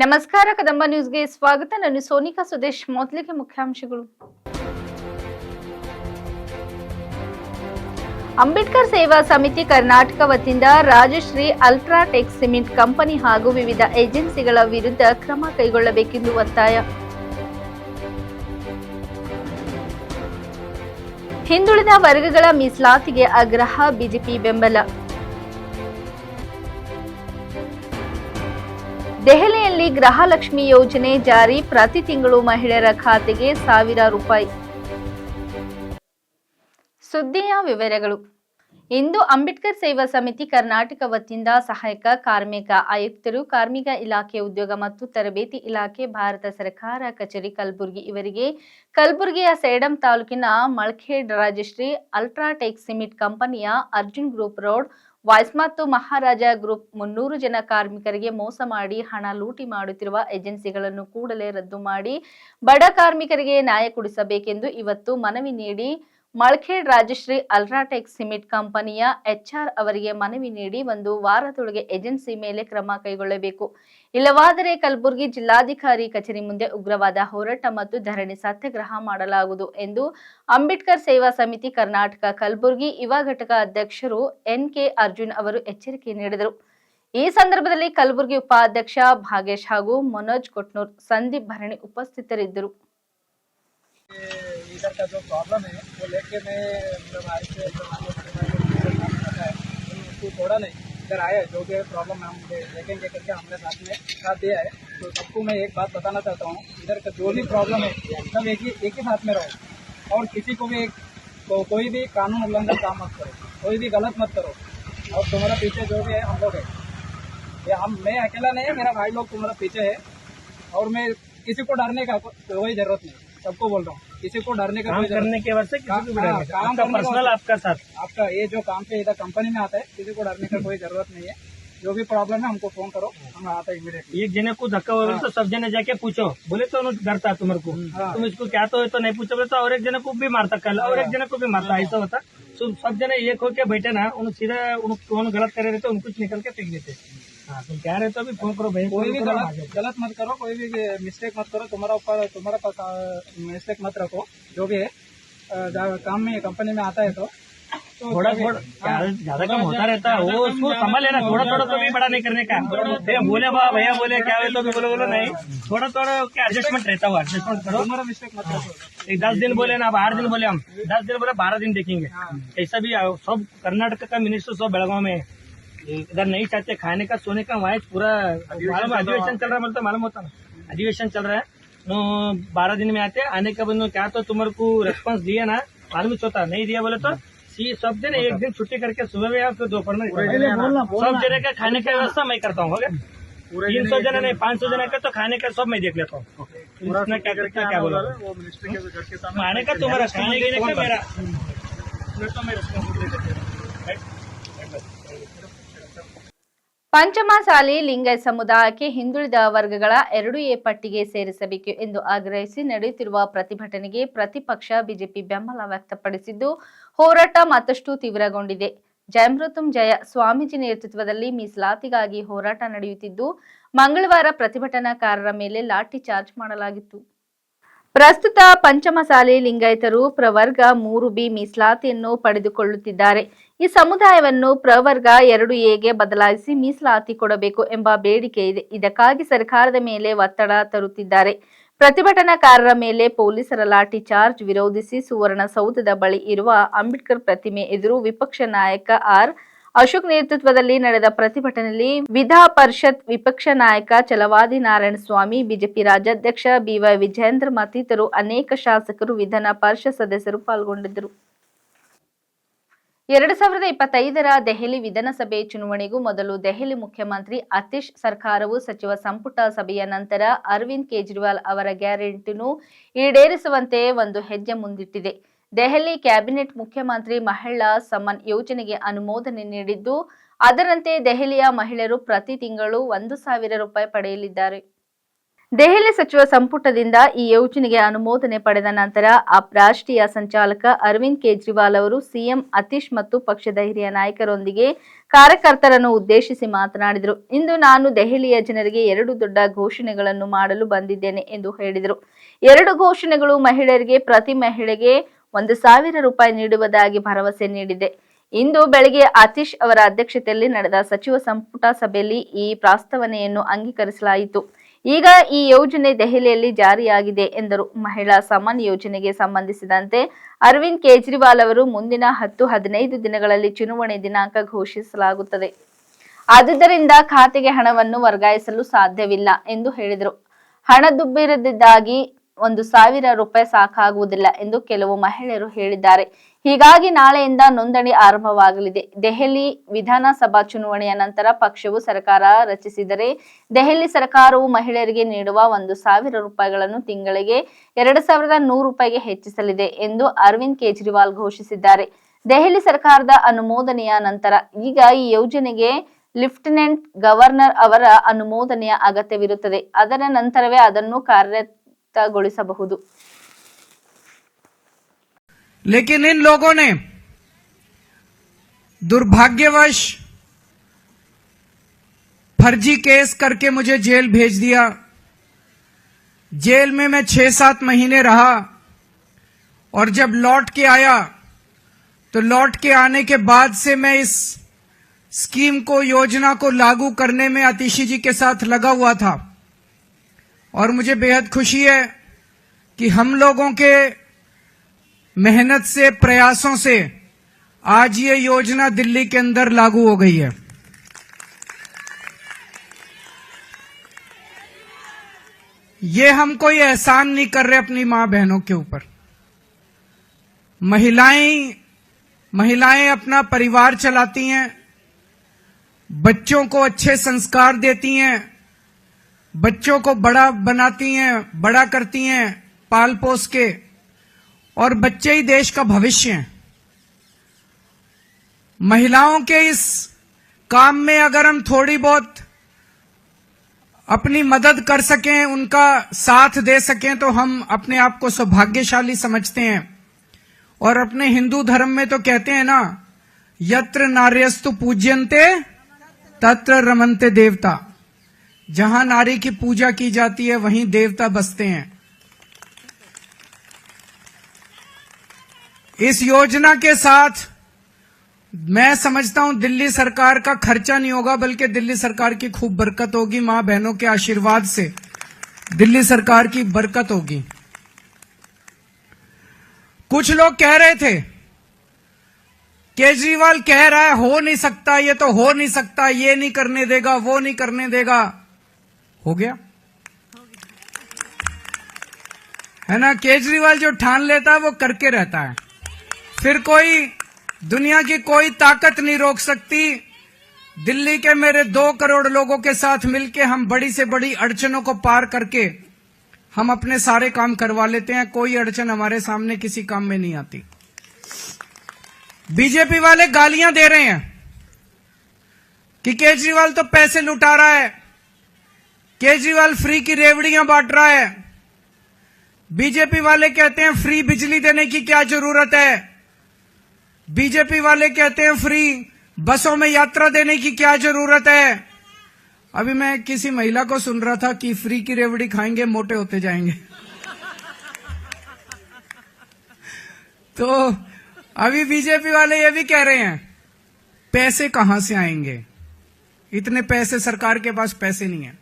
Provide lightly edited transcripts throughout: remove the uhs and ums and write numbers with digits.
ನಮಸ್ಕಾರ ಕದಂಬ ನ್ಯೂಸ್ಗೆ ಸ್ವಾಗತ. ನಾನು ಸೋನಿಕಾ ಸುದೇಶ್. ಮೊದಲಿಗೆ ಮುಖ್ಯಾಂಶಗಳು. ಅಂಬೇಡ್ಕರ್ ಸೇವಾ ಸಮಿತಿ ಕರ್ನಾಟಕ ವತಿಯಿಂದ ರಾಜಶ್ರೀ ಅಲ್ಟ್ರಾಟೆಕ್ ಸಿಮೆಂಟ್ ಕಂಪನಿ ಹಾಗೂ ವಿವಿಧ ಏಜೆನ್ಸಿಗಳ ವಿರುದ್ಧ ಕ್ರಮ ಕೈಗೊಳ್ಳಬೇಕೆಂದು ಒತ್ತಾಯ. ಹಿಂದುಳಿದ ವರ್ಗಗಳ ಮೀಸಲಾತಿಗೆ ಆಗ್ರಹ, ಬಿಜೆಪಿ ಬೆಂಬಲ. ದೆಹಲಿಯಲ್ಲಿ ಗೃಹಲಕ್ಷ್ಮಿ ಯೋಜನೆ ಜಾರಿ, ಪ್ರತಿ ತಿಂಗಳು ಮಹಿಳೆಯರ ಖಾತೆಗೆ ₹1,000. ಸುದ್ದಿಯ ವಿವರಗಳು. ಇಂದು ಅಂಬೇಡ್ಕರ್ ಸೇವಾ ಸಮಿತಿ ಕರ್ನಾಟಕ ವತಿಯಿಂದ ಸಹಾಯಕ ಕಾರ್ಮಿಕ ಆಯುಕ್ತರು, ಕಾರ್ಮಿಕ ಇಲಾಖೆ, ಉದ್ಯೋಗ ಮತ್ತು ತರಬೇತಿ ಇಲಾಖೆ, ಭಾರತ ಸರ್ಕಾರ ಕಚೇರಿ ಕಲಬುರಗಿ ಇವರಿಗೆ ಕಲಬುರಗಿಯ ಸೇಡಂ ತಾಲೂಕಿನ ಮಳಖೇಡ್ ರಾಜಶ್ರೀ ಅಲ್ಟ್ರಾಟೆಕ್ ಸಿಮೆಂಟ್ ಕಂಪನಿಯ ಅರ್ಜುನ್ ಗ್ರೂಪ್ ರೋಡ್ ವಾಯ್ಸ್ ಮತ್ತು ಮಹಾರಾಜ ಗ್ರೂಪ್ 300 ಜನ ಕಾರ್ಮಿಕರಿಗೆ ಮೋಸ ಮಾಡಿ ಹಣ ಲೂಟಿ ಮಾಡುತ್ತಿರುವ ಏಜೆನ್ಸಿಗಳನ್ನು ಕೂಡಲೇ ರದ್ದು ಮಾಡಿ ಬಡ ಕಾರ್ಮಿಕರಿಗೆ ನ್ಯಾಯ ಕೊಡಿಸಬೇಕೆಂದು ಇವತ್ತು ಮನವಿ ನೀಡಿ ಮಳಖೇಡ್ ರಾಜಶ್ರೀ ಅಲ್ಟ್ರಾಟೆಕ್ ಸಿಮೆಂಟ್ ಕಂಪನಿಯ HR ಅವರಿಗೆ ಮನವಿ ನೀಡಿ 1 ವಾರದೊಳಗೆ ಏಜೆನ್ಸಿ ಮೇಲೆ ಕ್ರಮ ಕೈಗೊಳ್ಳಬೇಕು. ಇಲ್ಲವಾದರೆ ಕಲಬುರಗಿ ಜಿಲ್ಲಾಧಿಕಾರಿ ಕಚೇರಿ ಮುಂದೆ ಉಗ್ರವಾದ ಹೋರಾಟ ಮತ್ತು ಧರಣಿ ಸತ್ಯಾಗ್ರಹ ಮಾಡಲಾಗುವುದು ಎಂದು ಅಂಬೇಡ್ಕರ್ ಸೇವಾ ಸಮಿತಿ ಕರ್ನಾಟಕ ಕಲಬುರಗಿ ಯುವ ಘಟಕ ಅಧ್ಯಕ್ಷರು NK ಅರ್ಜುನ್ ಅವರು ಎಚ್ಚರಿಕೆ ನೀಡಿದರು. ಈ ಸಂದರ್ಭದಲ್ಲಿ ಕಲಬುರಗಿ ಉಪಾಧ್ಯಕ್ಷ ಭಾಗೇಶ್ ಹಾಗೂ ಮನೋಜ್ ಕೊಟ್ನೂರ್, ಸಂದೀಪ್ ಭರಣಿ ಉಪಸ್ಥಿತರಿದ್ದರು. इधर का जो प्रॉब्लम है वो लेके मैं हमारे से उसको छोड़ा नहीं, इधर आया जो भी प्रॉब्लम हम देखेंगे करके हमने साथ दिया है। तो सबको मैं एक बात बताना चाहता हूँ, इधर का जो भी प्रॉब्लम है सब एक ही साथ में रहो और किसी को भी कोई भी कानून उल्लंघन काम मत करो, कोई भी गलत मत करो। और तुम्हारा पीछे जो भी है हम लोग है, ये मैं अकेला नहीं है, मेरा भाई लोग तुम्हारा पीछे है। और मैं किसी को डरने का कोई जरूरत नहीं, सबको बोल रहा हूँ, किसी को डरने का कोई करने के वजह से काम पर्सनल आपका साथ आपका ये जो काम पे इधर कंपनी में आता है, किसी को डरने का कोई जरूरत नहीं है। जो भी प्रॉब्लम है हमको फोन करो, हम आता है इमीडिएटली। एक जने को धक्का हो तो सब जने जाके पूछो, बोले तो डरता तुम्हारे को, तुम इसको क्या तो नहीं पूछो बोले तो और एक जने को भी मारता, कल और एक जने को भी मारता, ऐसा होता। तो सब जने एक होके बैठे ना, उन सीधा उन गलत करे रहते, उनको निकल के फेंक देते। हाँ तुम क्या रहते अभी फोन करो भाई, कोई भी गलत मत करो, कोई भी मिस्टेक मत करो, तुम्हारा पास मिस्टेक मत रखो। जो भी है काम में कंपनी में आता है तो थोड़ा ज्यादा कम होता रहता है, वो उसको समझ लेना, थोड़ा तो भी बड़ा नहीं करने का। बोले भैया बोले क्या है तो भी बोलो नहीं, थोड़ा क्या एडजस्टमेंट रहता है, एडजस्टमेंट करो। तुम्हारा मिस्टेक मत रखो। एक 10 दिन बोले ना, अब 8 दिन बोले, हम 10 दिन बोले 12 दिन देखेंगे। ऐसा भी सब कर्नाटक का मिनिस्टर सब बेलगांव में इधर नहीं चाहते खाने का सोने का, वहाँ पूरा अधिवेशन चल रहा है, मतलब मालूम होता ना, अधिवेशन चल रहा है। 12 दिन में आते, आने का बंद क्या तो तुम्हारे को रेस्पॉन्स दिया ना, मालूम होता नहीं दिया बोले तो सब दिन एक दिन छुट्टी करके सुबह में या फिर दोपहर में सब जने का खाने का व्यवस्था मैं करता हूँ। 300 जना नहीं 500 जना का तो खाने का सब मैं देख लेता हूँ। क्या करता क्या बोला खाने का तुम्हारा, खाने पीने का मेरा तो मैं रिस्पॉन्सिबिलिटी। ಪಂಚಮಸಾಲಿ ಲಿಂಗಾಯತ ಸಮುದಾಯಕ್ಕೆ ಹಿಂದುಳಿದ ವರ್ಗಗಳ 2A ಪಟ್ಟಿಗೆ ಸೇರಿಸಬೇಕು ಎಂದು ಆಗ್ರಹಿಸಿ ನಡೆಯುತ್ತಿರುವ ಪ್ರತಿಭಟನೆಗೆ ಪ್ರತಿಪಕ್ಷ ಬಿಜೆಪಿ ಬೆಂಬಲ ವ್ಯಕ್ತಪಡಿಸಿದ್ದು, ಹೋರಾಟ ಮತ್ತಷ್ಟು ತೀವ್ರಗೊಂಡಿದೆ. ಜಯಮೃತ್ಯುಂಜಯ ಸ್ವಾಮೀಜಿ ನೇತೃತ್ವದಲ್ಲಿ ಮೀಸಲಾತಿಗಾಗಿ ಹೋರಾಟ ನಡೆಯುತ್ತಿದ್ದು, ಮಂಗಳವಾರ ಪ್ರತಿಭಟನಾಕಾರರ ಮೇಲೆ ಲಾಠಿ ಚಾರ್ಜ್ ಮಾಡಲಾಗಿತ್ತು. ಪ್ರಸ್ತುತ ಪಂಚಮಸಾಲಿ ಲಿಂಗಾಯತರು ಪ್ರವರ್ಗ 3B ಮೀಸಲಾತಿಯನ್ನು ಪಡೆದುಕೊಳ್ಳುತ್ತಿದ್ದಾರೆ. ಈ ಸಮುದಾಯವನ್ನು ಪ್ರವರ್ಗ 2Aಗೆ ಬದಲಾಯಿಸಿ ಮೀಸಲಾತಿ ಕೊಡಬೇಕು ಎಂಬ ಬೇಡಿಕೆ ಇದೆ. ಇದಕ್ಕಾಗಿ ಸರ್ಕಾರದ ಮೇಲೆ ಒತ್ತಡ ತರುತ್ತಿದ್ದಾರೆ. ಪ್ರತಿಭಟನಾಕಾರರ ಮೇಲೆ ಪೊಲೀಸರ ಲಾಠಿ ಚಾರ್ಜ್ ವಿರೋಧಿಸಿ ಸುವರ್ಣಸೌಧದ ಬಳಿ ಇರುವ ಅಂಬೇಡ್ಕರ್ ಪ್ರತಿಮೆ ಎದುರು ವಿಪಕ್ಷ ನಾಯಕ ಆರ್. ಅಶೋಕ್ ನೇತೃತ್ವದಲ್ಲಿ ನಡೆದ ಪ್ರತಿಭಟನೆಯಲ್ಲಿ ವಿಧಾನ ಪರಿಷತ್ ವಿಪಕ್ಷ ನಾಯಕ ಛಲವಾದಿ ನಾರಾಯಣಸ್ವಾಮಿ, ಬಿಜೆಪಿ ರಾಜ್ಯಾಧ್ಯಕ್ಷ BY ವಿಜಯೇಂದ್ರ ಮತ್ತಿತರರು ಅನೇಕ ಶಾಸಕರು, ವಿಧಾನ ಪರಿಷತ್ ಸದಸ್ಯರು ಪಾಲ್ಗೊಂಡಿದ್ದರು. 2025ರ ದೆಹಲಿ ವಿಧಾನಸಭೆ ಚುನಾವಣೆಗೂ ಮೊದಲು ದೆಹಲಿ ಮುಖ್ಯಮಂತ್ರಿ ಅತೀಶ್ ಸರ್ಕಾರವು ಸಚಿವ ಸಂಪುಟ ಸಭೆಯ ನಂತರ ಅರವಿಂದ್ ಕೇಜ್ರಿವಾಲ್ ಅವರ ಗ್ಯಾರಂಟಿಯನ್ನು ಈಡೇರಿಸುವಂತೆ ಒಂದು ಹೆಜ್ಜೆ ಮುಂದಿಟ್ಟಿದೆ. ದೆಹಲಿ ಕ್ಯಾಬಿನೆಟ್ ಮುಖ್ಯಮಂತ್ರಿ ಮಹಿಳಾ ಸಮ್ಮಾನ್ ಯೋಜನೆಗೆ ಅನುಮೋದನೆ ನೀಡಿದ್ದು, ಅದರಂತೆ ದೆಹಲಿಯ ಮಹಿಳೆಯರು ಪ್ರತಿ ತಿಂಗಳು ₹1,000 ಪಡೆಯಲಿದ್ದಾರೆ. ದೆಹಲಿ ಸಚಿವ ಸಂಪುಟದಿಂದ ಈ ಯೋಜನೆಗೆ ಅನುಮೋದನೆ ಪಡೆದ ನಂತರ ರಾಷ್ಟ್ರೀಯ ಸಂಚಾಲಕ ಅರವಿಂದ್ ಕೇಜ್ರಿವಾಲ್ ಅವರು ಸಿಎಂ ಅತೀಶ್ ಮತ್ತು ಪಕ್ಷದ ಹಿರಿಯ ನಾಯಕರೊಂದಿಗೆ ಕಾರ್ಯಕರ್ತರನ್ನು ಉದ್ದೇಶಿಸಿ ಮಾತನಾಡಿದರು. ಇಂದು ನಾನು ದೆಹಲಿಯ ಜನರಿಗೆ 2 ದೊಡ್ಡ ಘೋಷಣೆಗಳನ್ನು ಮಾಡಲು ಬಂದಿದ್ದೇನೆ ಎಂದು ಹೇಳಿದರು. 2 ಘೋಷಣೆಗಳು ಮಹಿಳೆಯರಿಗೆ ಪ್ರತಿ ಮಹಿಳೆಗೆ 1,000 ರೂಪಾಯಿ ನೀಡುವುದಾಗಿ ಭರವಸೆ ನೀಡಿದೆ. ಇಂದು ಬೆಳಗ್ಗೆ ಅತೀಶ್ ಅವರ ಅಧ್ಯಕ್ಷತೆಯಲ್ಲಿ ನಡೆದ ಸಚಿವ ಸಂಪುಟ ಸಭೆಯಲ್ಲಿ ಈ ಪ್ರಸ್ತಾವನೆಯನ್ನು ಅಂಗೀಕರಿಸಲಾಯಿತು. ಈಗ ಈ ಯೋಜನೆ ದೆಹಲಿಯಲ್ಲಿ ಜಾರಿಯಾಗಿದೆ ಎಂದರು. ಮಹಿಳಾ ಸಮ್ಮಾನ್ ಯೋಜನೆಗೆ ಸಂಬಂಧಿಸಿದಂತೆ ಅರವಿಂದ್ ಕೇಜ್ರಿವಾಲ್ ಅವರು ಮುಂದಿನ 10-15 ದಿನಗಳಲ್ಲಿ ಚುನಾವಣೆ ದಿನಾಂಕ ಘೋಷಿಸಲಾಗುತ್ತದೆ. ಆದುದರಿಂದ ಖಾತೆಗೆ ಹಣವನ್ನು ವರ್ಗಾಯಿಸಲು ಸಾಧ್ಯವಿಲ್ಲ ಎಂದು ಹೇಳಿದರು. ಹಣದುಬ್ಬರದಿಂದಾಗಿ 1,000 ರೂಪಾಯಿ ಸಾಕಾಗುವುದಿಲ್ಲ ಎಂದು ಕೆಲವು ಮಹಿಳೆಯರು ಹೇಳಿದ್ದಾರೆ. ಹೀಗಾಗಿ ನಾಳೆಯಿಂದ ನೋಂದಣಿ ಆರಂಭವಾಗಲಿದೆ. ದೆಹಲಿ ವಿಧಾನಸಭಾ ಚುನಾವಣೆಯ ನಂತರ ಪಕ್ಷವು ಸರ್ಕಾರ ರಚಿಸಿದರೆ ದೆಹಲಿ ಸರ್ಕಾರವು ಮಹಿಳೆಯರಿಗೆ ನೀಡುವ 1,000 ರೂಪಾಯಿಗಳನ್ನು ತಿಂಗಳಿಗೆ 2,100 ರೂಪಾಯಿಗೆ ಹೆಚ್ಚಿಸಲಿದೆ ಎಂದು ಅರವಿಂದ್ ಕೇಜ್ರಿವಾಲ್ ಘೋಷಿಸಿದ್ದಾರೆ. ದೆಹಲಿ ಸರ್ಕಾರದ ಅನುಮೋದನೆಯ ನಂತರ ಈಗ ಈ ಯೋಜನೆಗೆ ಲೆಫ್ಟಿನೆಂಟ್ ಗವರ್ನರ್ ಅವರ ಅನುಮೋದನೆಯ ಅಗತ್ಯವಿರುತ್ತದೆ. ಅದರ ನಂತರವೇ ಅದನ್ನು ಕಾರ್ಯಗತಗೊಳಿಸಬಹುದು. लेकिन इन लोगों ने दुर्भाग्यवश फर्जी केस करके मुझे जेल भेज दिया। जेल में मैं 6-7 महीने रहा और जब लौट के आया तो लौट के आने के बाद से मैं इस स्कीम को, योजना को लागू करने में आतिशी जी के साथ लगा हुआ था और मुझे बेहद खुशी है कि हम लोगों के मेहनत से, प्रयासों से आज ये योजना दिल्ली के अंदर लागू हो गई है। ये हम कोई एहसान नहीं कर रहे अपनी मां बहनों के ऊपर। महिलाएं अपना परिवार चलाती हैं, बच्चों को अच्छे संस्कार देती हैं, बच्चों को बड़ा बनाती हैं, बड़ा करती हैं पाल पोस के, और बच्चे ही देश का भविष्य हैं। महिलाओं के इस काम में अगर हम थोड़ी बहुत अपनी मदद कर सकें, उनका साथ दे सकें, तो हम अपने आप को सौभाग्यशाली समझते हैं। और अपने हिंदू धर्म में तो कहते हैं ना, यत्र नार्यस्तु पूज्यन्ते तत्र रमन्ते देवता। जहां नारी की पूजा की जाती है वहीं देवता बसते हैं। इस योजना के साथ मैं समझता हूं दिल्ली सरकार का खर्चा नहीं होगा, बल्कि दिल्ली सरकार की खूब बरकत होगी। मां बहनों के आशीर्वाद से दिल्ली सरकार की बरकत होगी। कुछ लोग कह रहे थे केजरीवाल कह रहा है हो नहीं सकता, ये तो हो नहीं सकता, ये नहीं करने देगा, वो नहीं करने देगा। हो गया है ना। केजरीवाल जो ठान लेता है वो करके रहता है, फिर कोई दुनिया की कोई ताकत नहीं रोक सकती। दिल्ली के मेरे 2 करोड़ लोगों के साथ मिलके हम बड़ी से बड़ी अड़चनों को पार करके हम अपने सारे काम करवा लेते हैं। कोई अड़चन हमारे सामने किसी काम में नहीं आती। बीजेपी वाले गालियां दे रहे हैं कि केजरीवाल तो पैसे लुटा रहा है, केजरीवाल फ्री की रेवड़ियां बांट रहा है। बीजेपी वाले कहते हैं फ्री बिजली देने की क्या जरूरत है, बीजेपी वाले कहते हैं फ्री बसों में यात्रा देने की क्या जरूरत है। अभी मैं किसी महिला को सुन रहा था कि फ्री की रेवड़ी खाएंगे मोटे होते जाएंगे। तो अभी बीजेपी वाले ये भी कह रहे हैं पैसे कहां से आएंगे, इतने पैसे सरकार के पास पैसे नहीं है।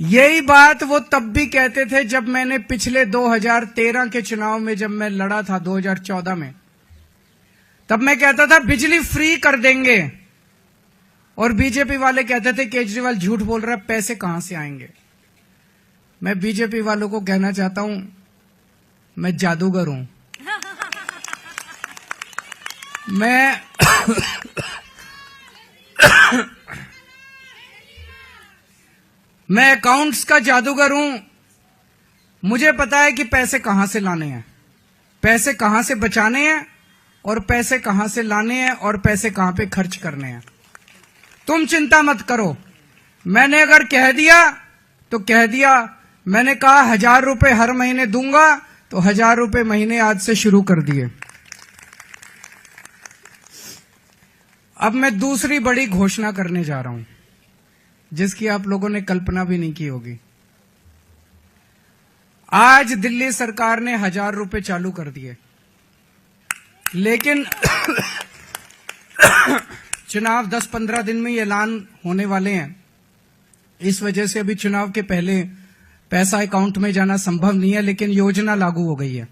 यही बात वो तब भी कहते थे जब मैंने पिछले 2013 के चुनाव में जब मैं लड़ा था 2014 में, तब मैं कहता था बिजली फ्री कर देंगे, और बीजेपी वाले कहते थे केजरीवाल झूठ बोल रहा है, पैसे कहां से आएंगे। मैं बीजेपी वालों को कहना चाहता हूं मैं जादूगर हूं। मैं अकाउंट्स का जादूगर हूं। मुझे पता है कि पैसे कहां से लाने हैं, पैसे कहां से बचाने हैं, और पैसे कहां से लाने हैं, और पैसे कहां पे खर्च करने हैं। तुम चिंता मत करो, मैंने अगर कह दिया तो कह दिया, मैंने कहा 1000 रुपए हर महीने दूंगा, तो 1000 रुपए महीने आज से शुरू कर दिए। अब मैं दूसरी बड़ी घोषणा करने जा रहा हूं, जिसकी आप लोगों ने कल्पना भी नहीं की होगी। आज दिल्ली सरकार ने 1000 रुपए चालू कर दिए, लेकिन चुनाव 10-15 दिन में ऐलान होने वाले हैं। इस वजह से अभी चुनाव के पहले पैसा अकाउंट में जाना संभव नहीं है, लेकिन योजना लागू हो गई है।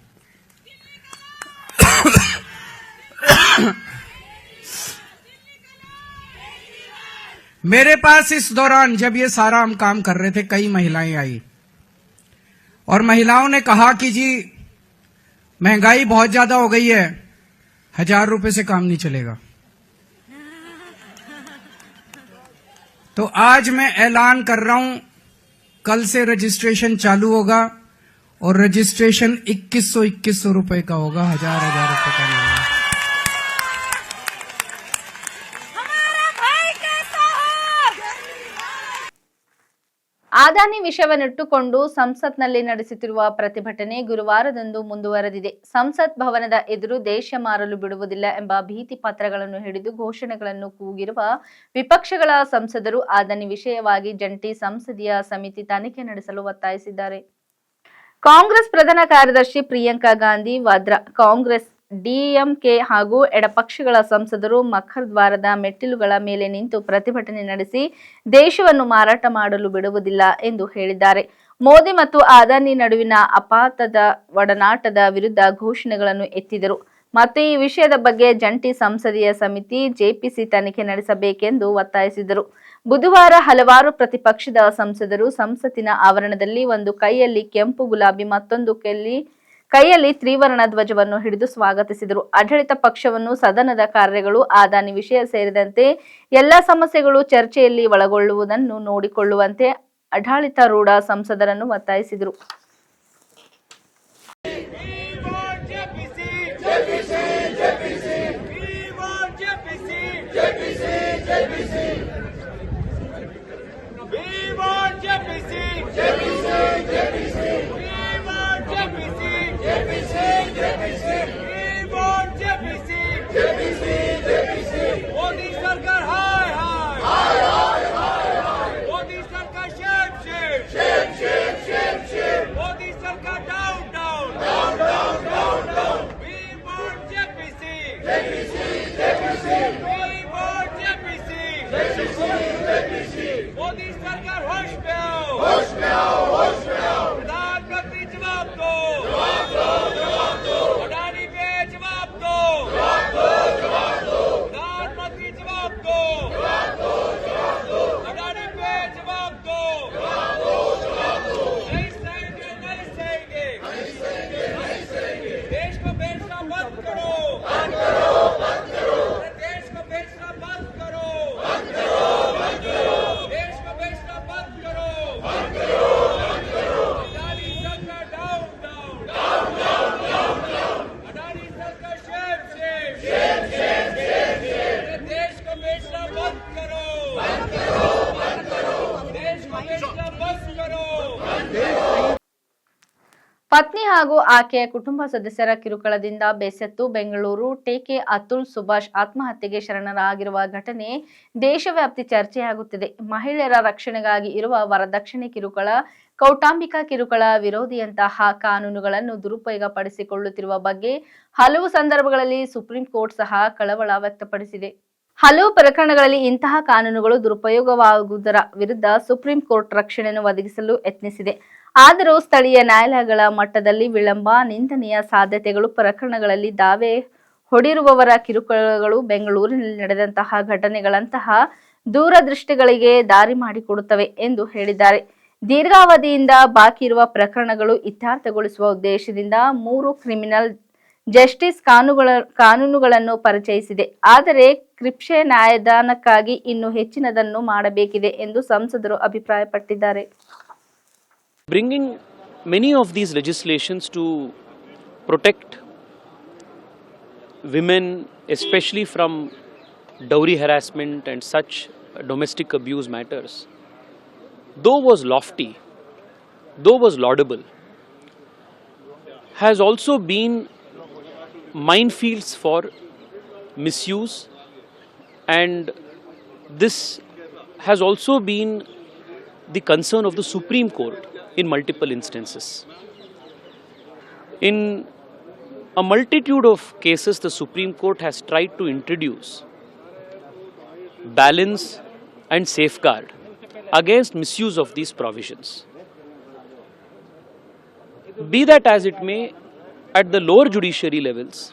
मेरे पास इस दौरान जब ये सारा हम काम कर रहे थे, कई महिलाएं आई और महिलाओं ने कहा कि जी महंगाई बहुत ज्यादा हो गई है, 1000 रुपए से काम नहीं चलेगा। तो आज मैं ऐलान कर रहा हूं, कल से रजिस्ट्रेशन चालू होगा और रजिस्ट्रेशन 2100 रुपए का होगा, 1000 रुपए का नहीं होगा। ಅದಾನಿ ವಿಷಯವನ್ನಿಟ್ಟುಕೊಂಡು ಸಂಸತ್ನಲ್ಲಿ ನಡೆಸುತ್ತಿರುವ ಪ್ರತಿಭಟನೆ ಗುರುವಾರದಂದು ಮುಂದುವರೆದಿದೆ. ಸಂಸತ್ ಭವನದ ಎದುರು ದೇಶ ಮಾರಲು ಬಿಡುವುದಿಲ್ಲ ಎಂಬ ಭೀತಿ ಪತ್ರಗಳನ್ನು ಹಿಡಿದು ಘೋಷಣೆಗಳನ್ನು ಕೂಗಿರುವ ವಿಪಕ್ಷಗಳ ಸಂಸದರು ಅದಾನಿ ವಿಷಯವಾಗಿ ಜಂಟಿ ಸಂಸದೀಯ ಸಮಿತಿ ತನಿಖೆ ನಡೆಸಲು ಒತ್ತಾಯಿಸಿದ್ದಾರೆ. ಕಾಂಗ್ರೆಸ್ ಪ್ರಧಾನ ಕಾರ್ಯದರ್ಶಿ ಪ್ರಿಯಾಂಕಾ ಗಾಂಧಿ ವಾದ್ರಾ, ಕಾಂಗ್ರೆಸ್, ಡಿಎಂಕೆ ಹಾಗೂ ಎಡಪಕ್ಷಗಳ ಸಂಸದರು ಮಖರ್ದ್ವಾರದ ಮೆಟ್ಟಿಲುಗಳ ಮೇಲೆ ನಿಂತು ಪ್ರತಿಭಟನೆ ನಡೆಸಿ ದೇಶವನ್ನು ಮಾರಾಟ ಮಾಡಲು ಬಿಡುವುದಿಲ್ಲ ಎಂದು ಹೇಳಿದ್ದಾರೆ. ಮೋದಿ ಮತ್ತು ಅದಾನಿ ನಡುವಿನ ಅಪಾತದ ಒಡನಾಟದ ವಿರುದ್ಧ ಘೋಷಣೆಗಳನ್ನು ಎತ್ತಿದರು ಮತ್ತು ಈ ವಿಷಯದ ಬಗ್ಗೆ ಜಂಟಿ ಸಂಸದೀಯ ಸಮಿತಿ ಜೆಪಿಸಿ ತನಿಖೆ ನಡೆಸಬೇಕೆಂದು ಒತ್ತಾಯಿಸಿದರು. ಬುಧವಾರ ಹಲವಾರು ಪ್ರತಿಪಕ್ಷದ ಸಂಸದರು ಸಂಸತ್ತಿನ ಆವರಣದಲ್ಲಿ ಒಂದು ಕೈಯಲ್ಲಿ ಕೆಂಪು ಗುಲಾಬಿ ಮತ್ತೊಂದು ಕೈಯಲ್ಲಿ ತ್ರಿವರ್ಣ ಧ್ವಜವನ್ನು ಹಿಡಿದು ಸ್ವಾಗತಿಸಿದರು. ಆಡಳಿತ ಪಕ್ಷವನ್ನು ಸದನದ ಕಾರ್ಯಗಳು, ಅದಾನಿ ವಿಷಯ ಸೇರಿದಂತೆ ಎಲ್ಲಾ ಸಮಸ್ಯೆಗಳು ಚರ್ಚೆಯಲ್ಲಿ ಒಳಗೊಳ್ಳುವುದನ್ನು ನೋಡಿಕೊಳ್ಳುವಂತೆ ಆಡಳಿತಾರೂಢ ಸಂಸದರನ್ನು ಒತ್ತಾಯಿಸಿದರು. मोदी सरकार हाय हाय हाय हाय हाय, मोदी सरकार शेम शेम, मोदी सरकार down down down down down down, we want JPC, we want JPC, Modi सरकार होश में आओ, प्रधानमंत्री जवाब दो, अडानी पे जवाब दो, प्रधानमंत्री जवाब दो, अडानी पे जवाब दो, नहीं सहेंगे, देश को बेचना बंद करो, देश को बेचना बंद करो, देश को बेचना बंद करो, अडानी सरकार डाउन डाउन, अडानी सरकार शेम देश को बेचना बंद करो, देश को बेचना बंद करो। ಪತ್ನಿ ಹಾಗೂ ಆಕೆಯ ಕುಟುಂಬ ಸದಸ್ಯರ ಕಿರುಕುಳದಿಂದ ಬೇಸತ್ತು ಬೆಂಗಳೂರು ಟೇಕೆ ಅತುಲ್ ಸುಭಾಷ್ ಆತ್ಮಹತ್ಯೆಗೆ ಶರಣರಾಗಿರುವ ಘಟನೆ ದೇಶವ್ಯಾಪಿ ಚರ್ಚೆಯಾಗುತ್ತಿದೆ. ಮಹಿಳೆಯರ ರಕ್ಷಣೆಗಾಗಿ ಇರುವ ವರದಕ್ಷಿಣೆ ಕಿರುಕುಳ, ಕೌಟುಂಬಿಕ ಕಿರುಕುಳ ವಿರೋಧಿಯಂತಹ ಕಾನೂನುಗಳನ್ನು ದುರುಪಯೋಗಪಡಿಸಿಕೊಳ್ಳುತ್ತಿರುವ ಬಗ್ಗೆ ಹಲವು ಸಂದರ್ಭಗಳಲ್ಲಿ ಸುಪ್ರೀಂ ಕೋರ್ಟ್ ಸಹ ಕಳವಳ ವ್ಯಕ್ತಪಡಿಸಿದೆ. ಹಲವು ಪ್ರಕರಣಗಳಲ್ಲಿ ಇಂತಹ ಕಾನೂನುಗಳು ದುರುಪಯೋಗವಾಗುವುದರ ವಿರುದ್ಧ ಸುಪ್ರೀಂ ಕೋರ್ಟ್ ರಕ್ಷಣೆಯನ್ನು ಒದಗಿಸಲು ಯತ್ನಿಸಿದೆ. ಆದರೂ ಸ್ಥಳೀಯ ನ್ಯಾಯಾಲಯಗಳ ಮಟ್ಟದಲ್ಲಿ ವಿಳಂಬ, ನಿಂದನೆಯ ಸಾಧ್ಯತೆಗಳು, ಪ್ರಕರಣಗಳಲ್ಲಿ ದಾವೆ ಹೊಡಿರುವವರ ಕಿರುಕುಳಗಳು ಬೆಂಗಳೂರಿನಲ್ಲಿ ನಡೆದಂತಹ ಘಟನೆಗಳಂತಹ ದೂರದೃಷ್ಟಿಗಳಿಗೆ ದಾರಿ ಮಾಡಿಕೊಡುತ್ತವೆ ಎಂದು ಹೇಳಿದ್ದಾರೆ. ದೀರ್ಘಾವಧಿಯಿಂದ ಬಾಕಿ ಇರುವ ಪ್ರಕರಣಗಳು ಇತ್ಯರ್ಥಗೊಳಿಸುವ ಉದ್ದೇಶದಿಂದ 3 ಕ್ರಿಮಿನಲ್ ಜಸ್ಟಿಸ್ ಕಾನೂನುಗಳನ್ನು ಪರಿಚಯಿಸಿದೆ. ಆದರೆ ಕ್ರಿಪ್ಶೆ ನ್ಯಾಯದಾನಕ್ಕಾಗಿ ಇನ್ನೂ ಹೆಚ್ಚಿನದನ್ನು ಮಾಡಬೇಕಿದೆ ಎಂದು ಸಂಸದರು ಅಭಿಪ್ರಾಯಪಟ್ಟಿದ್ದಾರೆ. Bringing many of these legislations to protect women, especially from dowry harassment and such domestic abuse matters, though was lofty, though was laudable, has also been minefields for misuse, and this has also been the concern of the Supreme Court in multiple instances. In a multitude of cases, the Supreme Court has tried to introduce balance and safeguard against misuse of these provisions. Be that as it may, at the lower judiciary levels,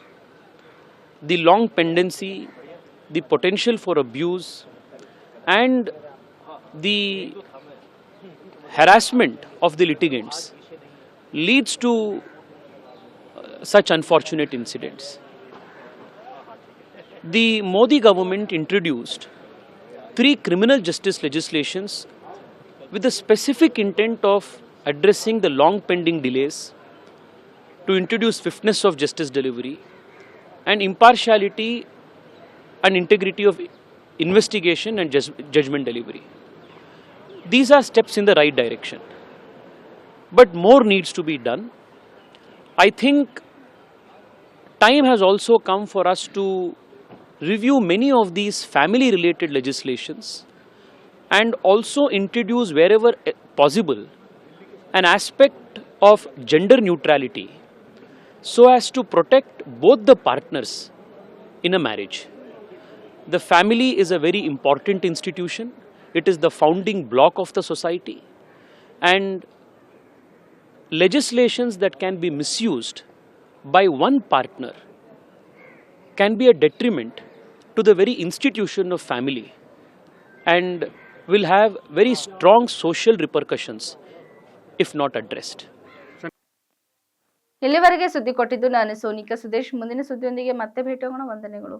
the long pendency, the potential for abuse, and the harassment of the litigants leads to such unfortunate incidents. The Modi government introduced 3 criminal justice legislations with the specific intent of addressing the long pending delays, to introduce swiftness of justice delivery and impartiality and integrity of investigation and judgment delivery. These are steps in the right direction, but more needs to be done. I think time has also come for us to review many of these family related legislations and also introduce wherever possible an aspect of gender neutrality so as to protect both the partners in a marriage. The family is a very important institution. It is the founding block of the society, and legislations that can be misused by one partner can be a detriment to the very institution of family and will have very strong social repercussions if not addressed. ಇಲ್ಲಿವರೆಗೆ ಸುದ್ದಿ ಕೊಟ್ಟಿದ್ದು ನಾನು ಸೋನಿಕಾ ಸುದೇಶ್. ಮುಂದಿನ ಸುದ್ದಿಯೊಂದಿಗೆ ಮತ್ತೆ ಭೇಟಿಯಾಗೋಣ. ವಂದನೆಗಳು.